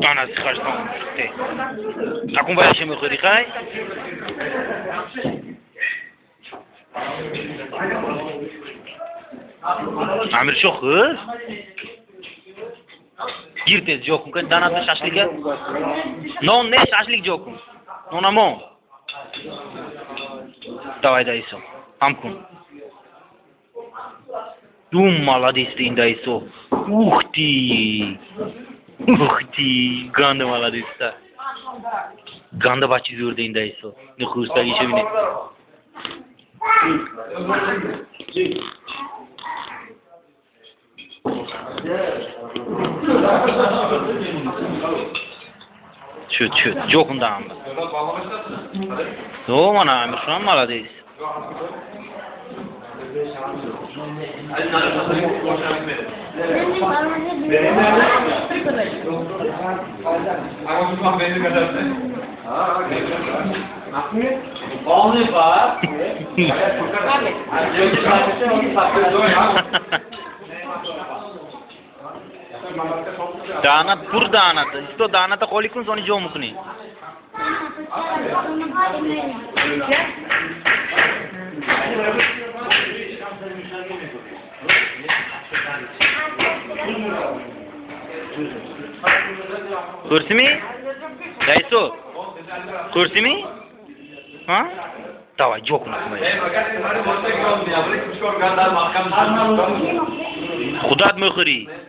Danası kaçtan gitti. Akun bayağı şey mi kırık hay? Amir çok hız. Gir tez jokum kan danası şaşlık ya. Non ne şaşlık jokum. Non amon. Давай дайсо. Амкун. Молодец ты, дайсо. Ух ты! Ух ты! Ганда молодец-то. Ганда бачи зурдин дайсо. Ну хуста еще вини. Чуть-чуть. Жокунда амба. Ну, мана амир шунан молодец. Данат пур данат. Исто даната коликун сони жомукни. Kursi Daiso? Kursi mi? Ha? Давай, жок на кумай. Худат мөхри.